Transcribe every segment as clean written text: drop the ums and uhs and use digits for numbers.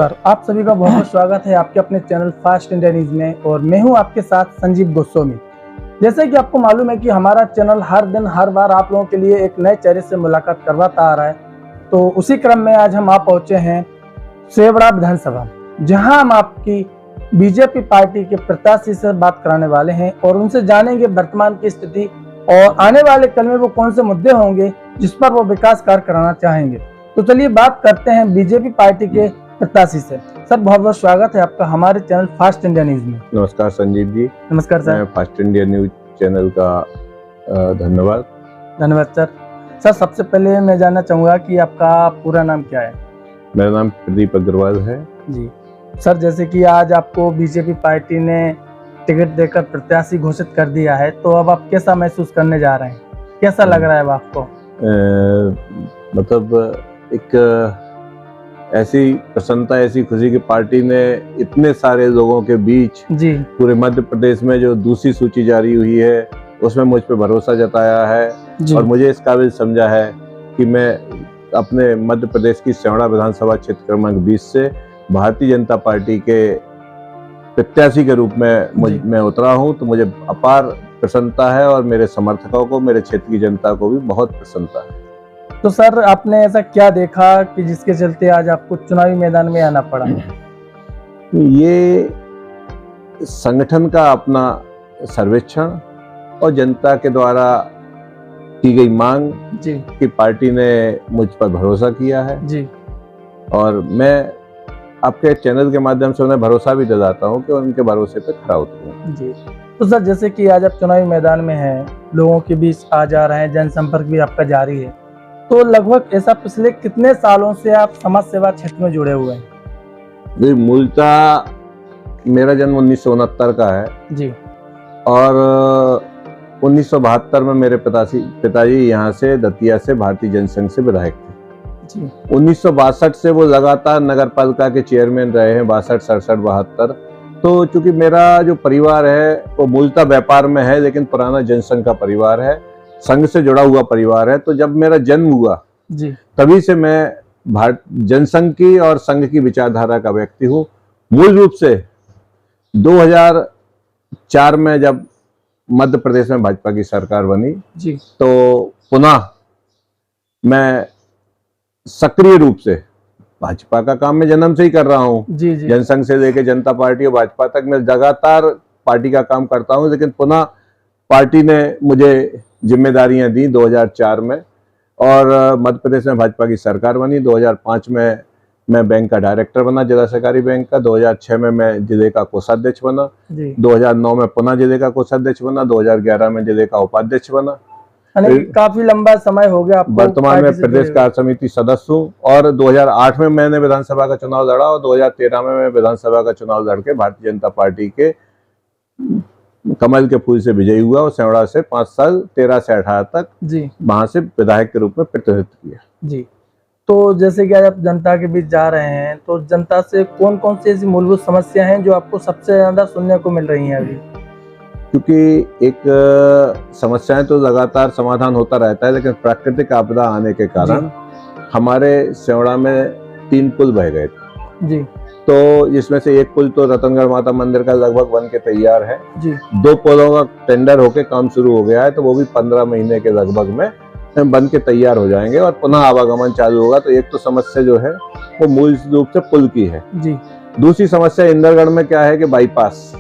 नमस्कार, आप सभी का बहुत बहुत स्वागत है आपके अपने चैनल फास्ट इंडिया न्यूज में। और मैं हूं आपके साथ संजीव गोस्वामी। जैसे कि आपको मालूम है कि हमारा चैनल हर दिन हर बार आप लोगों के लिए एक नए चेहरे से मुलाकात करवाता आ रहा है। तो उसी क्रम में आज हम आप पहुंचे हैं सेवड़ा विधानसभा, जहां हम आपकी बीजेपी पार्टी के प्रत्याशी से बात कराने वाले हैं और उनसे जानेंगे वर्तमान की स्थिति और आने वाले कल में वो कौन से मुद्दे होंगे जिस पर वो विकास कार्य कराना चाहेंगे। तो चलिए बात करते हैं बीजेपी पार्टी के प्रत्याशी से। सर, बहुत बहुत स्वागत है आपका हमारे चैनल फास्ट इंडिया न्यूज में। नमस्कार संजीव जी। नमस्कार sir. Fast India news channel का धन्यवाद सर। सर, सबसे पहले मैं जानना चाहूंगा कि आपका पूरा नाम क्या है? मेरा नाम प्रदीप अग्रवाल है जी। सर, जैसे कि आज आपको बीजेपी पार्टी ने टिकट देकर प्रत्याशी घोषित कर दिया है, तो अब आप कैसा महसूस करने जा रहे हैं? कैसा लग रहा है अब आपको? मतलब एक ऐसी प्रसन्नता, ऐसी खुशी की पार्टी ने इतने सारे लोगों के बीच जी पूरे मध्य प्रदेश में जो दूसरी सूची जारी हुई है उसमें मुझ पे भरोसा जताया है जी। और मुझे इस काबिल समझा है कि मैं अपने मध्य प्रदेश की सेवड़ा विधानसभा क्षेत्र क्रमांक 20 से भारतीय जनता पार्टी के प्रत्याशी के रूप में मैं उतरा हूं। तो मुझे अपार प्रसन्नता है और मेरे समर्थकों को, मेरे क्षेत्र की जनता को भी बहुत प्रसन्नता है। तो सर, आपने ऐसा क्या देखा कि जिसके चलते आज आपको चुनावी मैदान में आना पड़ा? ये संगठन का अपना सर्वेक्षण और जनता के द्वारा की गई मांग जी कि पार्टी ने मुझ पर भरोसा किया है जी। और मैं आपके चैनल के माध्यम से उन्हें भरोसा भी दिलाता हूं कि उनके भरोसे पे खरा उतरूं जी। तो सर, जैसे कि आज आप चुनावी मैदान में हैं, लोगों के बीच आ जा रहे हैं, जनसंपर्क भी आपका जारी है, तो लगभग ऐसा पिछले कितने सालों से आप समाज सेवा क्षेत्र में जुड़े हुए हैं? मूलतः मेरा जन्म 1969 का है जी। और 1972 में मेरे पिताजी यहाँ से दतिया से भारतीय जनसंघ से विधायक थे जी। 1962 से वो लगातार नगर पालिका के चेयरमैन रहे हैं, 62, 67, 72। तो चूंकि मेरा जो परिवार है वो मूलतः व्यापार में है, लेकिन पुराना जनसंघ का परिवार है, संघ से जुड़ा हुआ परिवार है। तो जब मेरा जन्म हुआ जी, तभी से मैं जनसंघ की और संघ की विचारधारा का व्यक्ति हूँ। मूल रूप से 2004 में जब मध्य प्रदेश में भाजपा की सरकार बनी जी, तो पुनः मैं सक्रिय रूप से भाजपा का काम मैं जन्म से ही कर रहा हूँ। जी, जी। जनसंघ से लेकर जनता पार्टी और भाजपा तक मैं लगातार पार्टी का काम करता हूँ, लेकिन पुनः पार्टी ने मुझे जिम्मेदारियां दी 2004 में और मध्य प्रदेश में भाजपा की सरकार बनी। 2005 में मैं बैंक का डायरेक्टर बना, जिला सहकारी बैंक का। 2006 में मैं जिले का कोषाध्यक्ष बना। 2009 में पुनः जिले का कोषाध्यक्ष बना। 2011 में जिले का उपाध्यक्ष बना। काफी लंबा समय हो गया आपको। वर्तमान में प्रदेश कार्य समिति सदस्य हूँ और 2008 में मैंने विधानसभा का चुनाव लड़ा और 2013 में मैं विधानसभा का चुनाव लड़के भारतीय जनता पार्टी के कमल के फूल से विजयी हुआ और सेवड़ा से 5 साल 13 से 18 तक जी वहां से विधायक के रूप में प्रतिनिधित्व किया जी। तो जैसे कि आज आप जनता के बीच जा रहे हैं, तो जनता से कौन कौन सी ऐसी मूलभूत समस्या हैं जो आपको सबसे ज्यादा सुनने को मिल रही हैं अभी? क्योंकि एक समस्याएं तो लगातार समाधान होता रहता है, लेकिन प्राकृतिक आपदा आने के कारण हमारे सेवड़ा में 3 पुल बह गए थे जी। तो जिसमें से एक पुल तो रतनगढ़ माता मंदिर का लगभग बन के तैयार है जी। 2 पुलों का टेंडर होके काम शुरू हो गया है, तो वो भी 15 महीने के लगभग में बन के तैयार हो जाएंगे और पुनः आवागमन चालू होगा। तो एक तो समस्या जो है वो मूल रूप से पुल की है जी। दूसरी समस्या इंदरगढ़ में क्या है कि बाईपास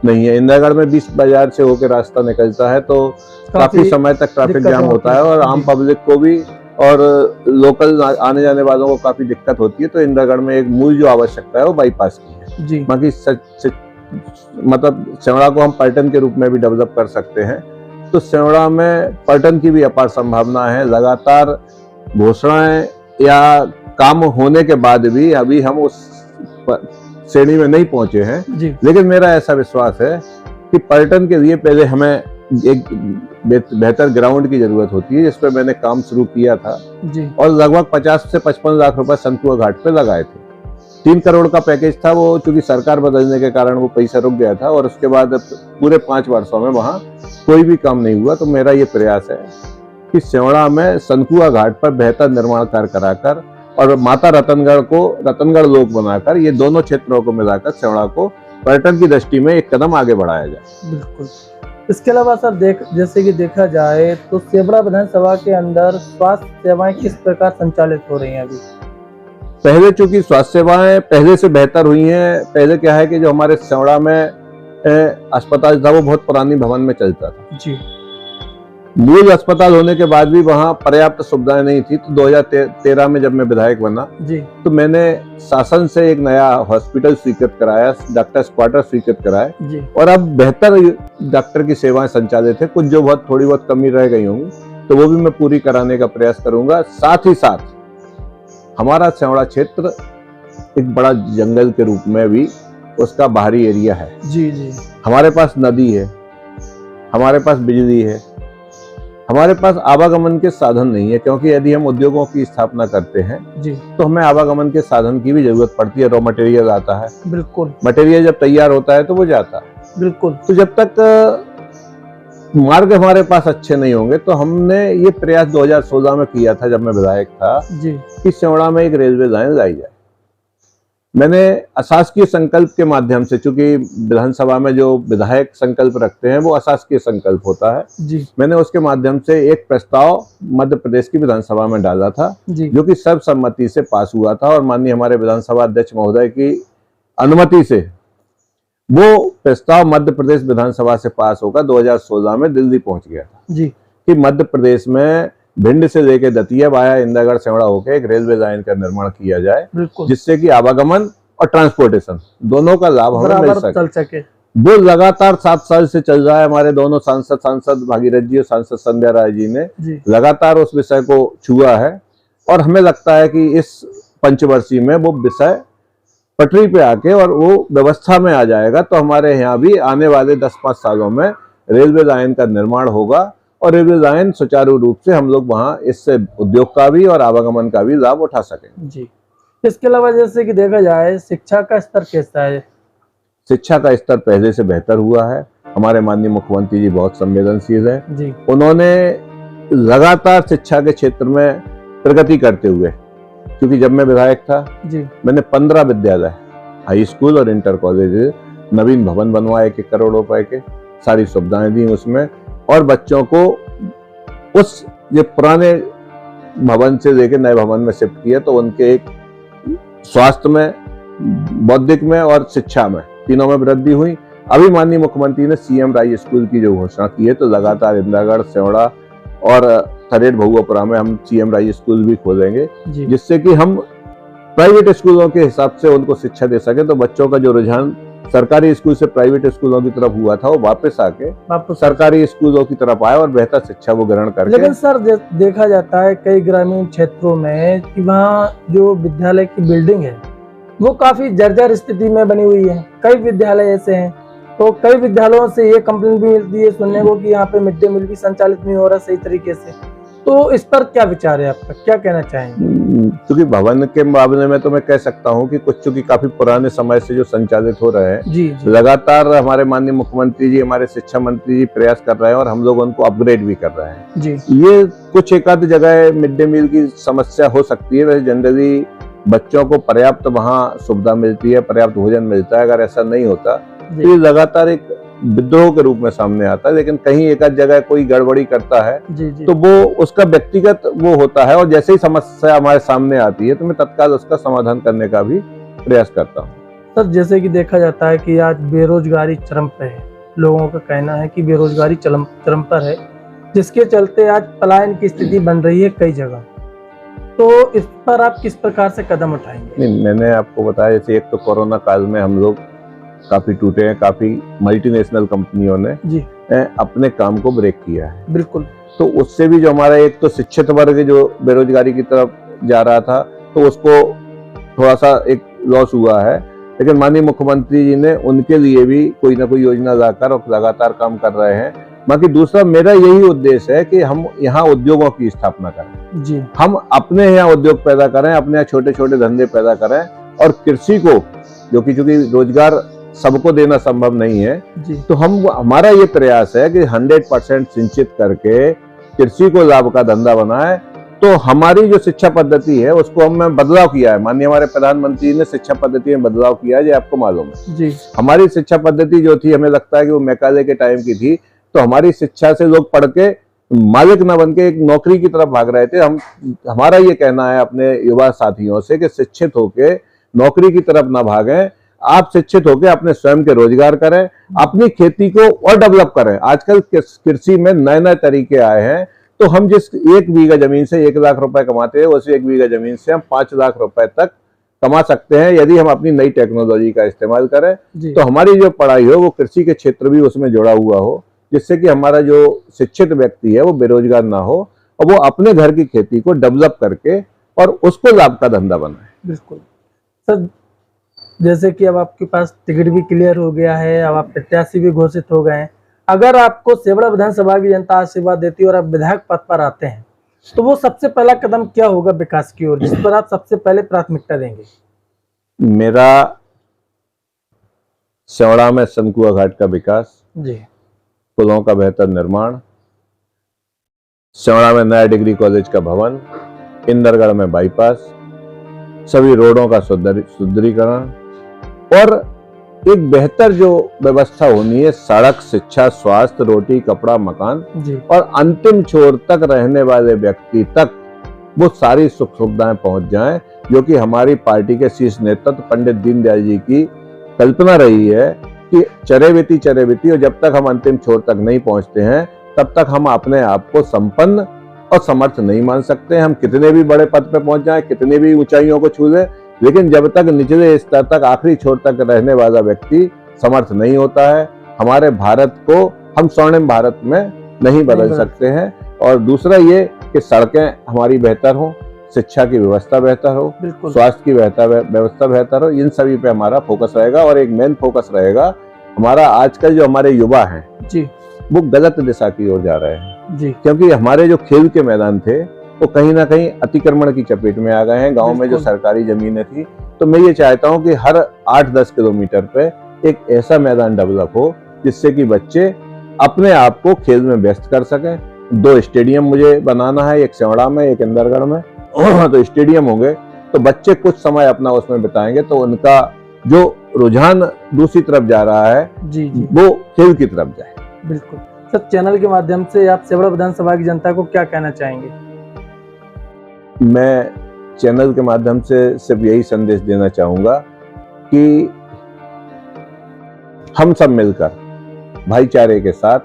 नहीं है। इंदरगढ़ में 20 बाजार से होकर रास्ता निकलता है तो काफी समय तक ट्रैफिक जाम होता है और आम पब्लिक को भी और लोकल आने जाने वालों को काफी दिक्कत होती है। तो इंदरगढ़ में एक मूल जो आवश्यकता है वो बाईपास की है जी। बाकी मतलब सेवड़ा को हम पर्यटन के रूप में भी डेवलप कर सकते हैं, तो सेवड़ा में पर्यटन की भी अपार संभावना है। लगातार घोषणाएं या काम होने के बाद भी अभी हम उस श्रेणी में नहीं पहुंचे हैं, लेकिन मेरा ऐसा विश्वास है कि पर्यटन के लिए पहले हमें एक बेहतर ग्राउंड की जरूरत होती है, जिस पर मैंने काम शुरू किया था जी। और लगभग 50 से 55 लाख रुपए संकुआ घाट पे लगाए थे। 3 करोड़ का पैकेज था वो, चूंकि सरकार बदलने के कारण वो पैसा रुक गया था और उसके बाद पूरे 5 वर्षों में वहां कोई भी काम नहीं हुआ। तो मेरा ये प्रयास है कि सेवड़ा में संकुआ घाट पर बेहतर निर्माण कार्य कराकर और माता रतनगढ़ को रतनगढ़ लोक बनाकर ये दोनों क्षेत्रों को मिलाकर सेवड़ा को पर्यटन की दृष्टि में एक कदम आगे बढ़ाया जाए। बिल्कुल। इसके अलावा सर जैसे कि देखा जाए तो सेवड़ा विधानसभा के अंदर स्वास्थ्य सेवाएं किस प्रकार संचालित हो रही हैं अभी? पहले चूंकि स्वास्थ्य सेवाएं पहले से बेहतर हुई हैं। पहले क्या है कि जो हमारे सेवड़ा में अस्पताल था वो बहुत पुरानी भवन में चलता था जी। मूल अस्पताल होने के बाद भी वहाँ पर्याप्त सुविधाएं नहीं थी। तो 2013 में जब मैं विधायक बना जी, तो मैंने शासन से एक नया हॉस्पिटल स्वीकृत कराया, डॉक्टर्स क्वार्टर स्वीकृत कराए जी। और अब बेहतर डॉक्टर की सेवाएं संचालित है। कुछ जो बहुत थोड़ी बहुत कमी रह गई होंगी तो वो भी मैं पूरी कराने का प्रयास करूंगा। साथ ही साथ हमारा सेवड़ा क्षेत्र एक बड़ा जंगल के रूप में भी उसका बाहरी एरिया है। जी जी। हमारे पास नदी है, हमारे पास बिजली है, हमारे पास आवागमन के साधन नहीं है, क्योंकि यदि हम उद्योगों की स्थापना करते हैं जी, तो हमें आवागमन के साधन की भी जरूरत पड़ती है। रॉ मटेरियल आता है, बिल्कुल मटेरियल जब तैयार होता है तो वो जाता है। बिल्कुल। तो जब तक मार्ग हमारे पास अच्छे नहीं होंगे तो हमने ये प्रयास 2016 में किया था जब मैं विधायक था जी, कि सेवड़ा में एक रेलवे लाइन लाई जाए। मैंने अशासकीय संकल्प के माध्यम से, चूंकि विधानसभा में जो विधायक संकल्प रखते हैं वो अशासकीय संकल्प होता है जी, मैंने उसके माध्यम से एक प्रस्ताव मध्य प्रदेश की विधानसभा में डाला था जी, जो कि सर्वसम्मति से पास हुआ था और माननीय हमारे विधानसभा अध्यक्ष महोदय की अनुमति से वो प्रस्ताव मध्य प्रदेश विधानसभा से पास होकर 2016 में दिल्ली पहुंच गया था जी, कि मध्य प्रदेश में भिंड से लेकर दतिया वाया इंद्रगढ़ सेवड़ा होकर एक रेलवे लाइन का निर्माण किया जाए, बिल्कुल, जिससे कि आवागमन और ट्रांसपोर्टेशन दोनों का लाभ हमें मिल बराबर चल सके। वो लगातार 7 साल से चल रहा है। हमारे दोनों सांसद भागीरथ जी और सांसद संध्या राय जी ने जी, लगातार उस विषय को छुआ है और हमें लगता है कि इस पंचवर्षीय में वो विषय पटरी पे आके और वो व्यवस्था में आ जाएगा तो हमारे यहाँ भी आने वाले 10-5 सालों में रेलवे लाइन का निर्माण होगा और रेलवे लाइन सुचारू रूप से हम लोग वहाँ इससे उद्योग का भी और आवागमन का भी लाभ उठा सकेंगे। जी। इसके अलावा जैसे कि देखा जाए शिक्षा का स्तर कैसा है? शिक्षा का स्तर पहले से बेहतर हुआ है। हमारे माननीय मुख्यमंत्री जी बहुत संवेदनशील है जी, उन्होंने लगातार शिक्षा के क्षेत्र में प्रगति करते हुए, क्योंकि जब मैं विधायक था जी, मैंने 15 विद्यालय, हाई स्कूल और इंटर कॉलेज, नवीन भवन बनवाए 1 करोड़ रुपए के, सारी सुविधाएं दी उसमें और बच्चों को उस ये पुराने भवन से लेकर नए भवन में शिफ्ट किया तो उनके एक स्वास्थ्य में, बौद्धिक में और शिक्षा में तीनों में वृद्धि हुई। अभी माननीय मुख्यमंत्री ने सीएम राय स्कूल की जो घोषणा की है तो लगातार इंद्रगढ़, सेवड़ा और थरेड भगुआपुरा में हम सीएम राय स्कूल भी खोलेंगे, जिससे कि हम प्राइवेट स्कूलों के हिसाब से उनको शिक्षा दे सके। तो बच्चों का जो रुझान सरकारी स्कूल से प्राइवेट स्कूलों की तरफ हुआ था वो वापस आके सरकारी स्कूलों की तरफ आए और बेहतर शिक्षा वो ग्रहण करके। लेकिन सर देखा जाता है कई ग्रामीण क्षेत्रों में कि वहाँ जो विद्यालय की बिल्डिंग है वो काफी जर्जर स्थिति में बनी हुई है। कई विद्यालय ऐसे हैं तो कई विद्यालयों से ये कंप्लेंट भी मिलती है सुनने को कि यहाँ पे मिड डे मील भी संचालित नहीं हो रहा सही तरीके से। तो इस पर क्या विचार है आपका, क्या कहना चाहेंगे? क्योंकि भवन के मामले में तो मैं कह सकता हूँ कि कुछ चूंकि काफी पुराने समय से जो संचालित हो रहे हैं जी, जी, लगातार हमारे माननीय मुख्यमंत्री जी, हमारे शिक्षा मंत्री जी प्रयास कर रहे हैं और हम लोग उनको अपग्रेड भी कर रहे हैं जी। ये कुछ एक आध जगह मिड डे मील की समस्या हो सकती है, वैसे जनरली बच्चों को पर्याप्त वहाँ सुविधा मिलती है, पर्याप्त भोजन मिलता है। अगर ऐसा नहीं होता तो ये लगातार एक विद्रोह के रूप में सामने आता है। लेकिन कहीं एक आध जगह कोई गड़बड़ी करता है जी, जी, तो वो उसका व्यक्तिगत वो होता है और जैसे ही समस्या हमारे सामने आती है तो मैं तत्काल उसका समाधान करने का भी प्रयास करता हूँ। सर जैसे कि देखा जाता है कि आज बेरोजगारी चरम पे है, लोगों का कहना है कि बेरोजगारी चरम पर है, जिसके चलते आज पलायन की स्थिति बन रही है कई जगह। तो इस पर आप किस प्रकार से कदम उठाएंगे? नहीं, मैंने आपको बताया जैसे एक तो कोरोना काल में हम लोग काफी टूटे हैं, काफी मल्टीनेशनल कंपनियों ने जी अपने काम को ब्रेक किया है। बिल्कुल। तो उससे भी जो हमारा एक तो शिक्षित वर्ग जो बेरोजगारी की तरफ जा रहा था तो उसको थोड़ा सा एक लॉस हुआ है, लेकिन माननीय मुख्यमंत्री जी ने उनके लिए भी कोई ना कोई योजना लाकर और लगातार काम कर रहे हैं। बाकी दूसरा मेरा यही उद्देश्य है कि हम यहाँ उद्योगों की स्थापना करें जी, हम अपने यहाँ उद्योग पैदा करें, अपने यहाँ छोटे छोटे धंधे पैदा करें और कृषि को, जो कि चूंकि रोजगार सबको देना संभव नहीं है जी, तो हमारा ये प्रयास है कि 100% सिंचित करके कृषि को लाभ का धंधा बनाए। तो तो हमारी जो शिक्षा पद्धति है उसको हमने बदलाव किया है। माननीय हमारे प्रधानमंत्री ने शिक्षा पद्धति में बदलाव किया है, ये आपको मालूम है जी। हमारी शिक्षा पद्धति जो थी, हमें लगता है कि वो मैकाले के टाइम की थी। तो हमारी शिक्षा से लोग पढ़ के मालिक न बन के एक नौकरी की तरफ भाग रहे थे। हमारा ये कहना है अपने युवा साथियों से कि शिक्षित होके नौकरी की तरफ ना भागें, आप शिक्षित होकर अपने स्वयं के रोजगार करें, अपनी खेती को और डेवलप करें। आजकल कृषि में नए नए तरीके आए हैं, तो हम जिस 1 बीघा जमीन से 1 लाख रुपए कमाते हैं, उसी 1 बीघा जमीन से हम 5 लाख रुपए तक कमा सकते हैं यदि हम अपनी नई टेक्नोलॉजी का इस्तेमाल करें। तो हमारी जो पढ़ाई हो वो कृषि के क्षेत्र भी उसमें जुड़ा हुआ हो, जिससे कि हमारा जो शिक्षित व्यक्ति है वो बेरोजगार ना हो और वो अपने घर की खेती को डेवलप करके और उसको लाभ का धंधा बनाए। बिल्कुल सर, जैसे कि अब आपके पास टिकट भी क्लियर हो गया है, अब आप प्रत्याशी भी घोषित हो गए हैं। अगर आपको सेवड़ा विधानसभा की जनता आशीर्वाद देती है और आप विधायक पद पर आते हैं, तो वो सबसे पहला कदम क्या होगा विकास की ओर, जिस पर आप सबसे पहले प्राथमिकता देंगे? मेरा सेवड़ा में सनकुआ घाट का विकास जी, पुलों का बेहतर निर्माण, सेवड़ा में नया डिग्री कॉलेज का भवन, इंदरगढ़ में बाईपास, सभी रोडों का सुदृढ़ीकरण और एक बेहतर जो व्यवस्था होनी है, सड़क, शिक्षा, स्वास्थ्य, रोटी, कपड़ा, मकान जी। और अंतिम छोर तक रहने वाले व्यक्ति तक वो सारी सुख सुविधाएं पहुंच जाएं, जो कि हमारी पार्टी के शीर्ष नेतृत्व पंडित दीनदयाल जी की कल्पना रही है कि चरेवेती, और जब तक हम अंतिम छोर तक नहीं पहुंचते हैं तब तक हम अपने आप को संपन्न और समर्थ नहीं मान सकते। हम कितने भी बड़े पद पे पहुंच जाएं, कितने भी ऊंचाइयों को छू लें, लेकिन जब तक निचले स्तर तक, आखिरी छोर तक रहने वाला व्यक्ति समर्थ नहीं होता है, हमारे भारत को हम स्वर्णिम भारत में नहीं बदल सकते हैं। और दूसरा ये कि सड़कें हमारी बेहतर हो, शिक्षा की व्यवस्था बेहतर हो, स्वास्थ्य की व्यवस्था बेहतर हो, इन सभी पे हमारा फोकस रहेगा। और एक मेन फोकस रहेगा हमारा, आजकल जो हमारे युवा हैं जी, वो गलत दिशा की ओर जा रहे हैं जी, क्योंकि हमारे जो खेल के मैदान थे वो कहीं ना कहीं अतिक्रमण की चपेट में आ गए हैं। गांव में जो सरकारी जमीनें थी, तो मैं ये चाहता हूं कि हर 8-10 किलोमीटर पे एक ऐसा मैदान डेवलप हो जिससे कि बच्चे अपने आप को खेल में व्यस्त कर सकें। 2 स्टेडियम मुझे बनाना है, एक सेवड़ा में, एक इंदरगढ़ में। तो स्टेडियम होंगे तो बच्चे कुछ समय अपना उसमें बिताएंगे, तो उनका जो रुझान दूसरी तरफ जा रहा है जी, जी, वो खेल की तरफ जाए। बिल्कुल सर, चैनल के माध्यम से आप सेवड़ा विधानसभा की जनता को क्या कहना चाहेंगे? मैं चैनल के माध्यम से सिर्फ यही संदेश देना चाहूंगा कि हम सब मिलकर भाईचारे के साथ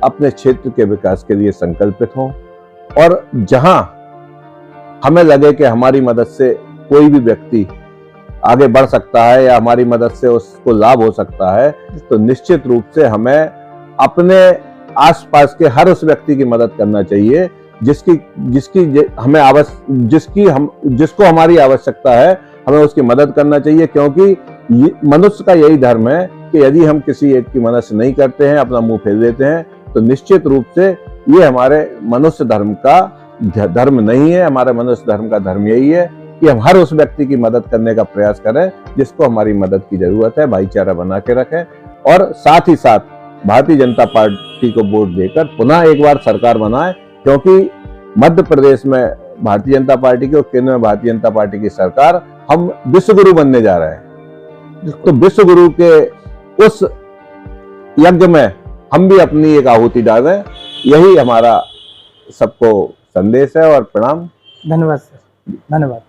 अपने क्षेत्र के विकास के लिए संकल्पित हों, और जहां हमें लगे कि हमारी मदद से कोई भी व्यक्ति आगे बढ़ सकता है या हमारी मदद से उसको लाभ हो सकता है, तो निश्चित रूप से हमें अपने आसपास के हर उस व्यक्ति की मदद करना चाहिए जिसको हमारी आवश्यकता है। हमें उसकी मदद करना चाहिए, क्योंकि मनुष्य का यही धर्म है कि यदि हम किसी एक की मदद नहीं करते हैं, अपना मुंह फेर देते हैं, तो निश्चित रूप से ये हमारे मनुष्य धर्म का धर्म नहीं है। हमारे मनुष्य धर्म का धर्म यही है कि हम हर उस व्यक्ति की मदद करने का प्रयास करें जिसको हमारी मदद की जरूरत है, भाईचारा बना के रखें, और साथ ही साथ भारतीय जनता पार्टी को वोट देकर पुनः एक बार सरकार बनाएं, क्योंकि मध्य प्रदेश में भारतीय जनता पार्टी की और केंद्र में भारतीय जनता पार्टी की सरकार, हम विश्व गुरु बनने जा रहे हैं। तो विश्व गुरु के उस यज्ञ में हम भी अपनी एक आहुति डालें, यही हमारा सबको संदेश है। और प्रणाम। धन्यवाद सर, धन्यवाद।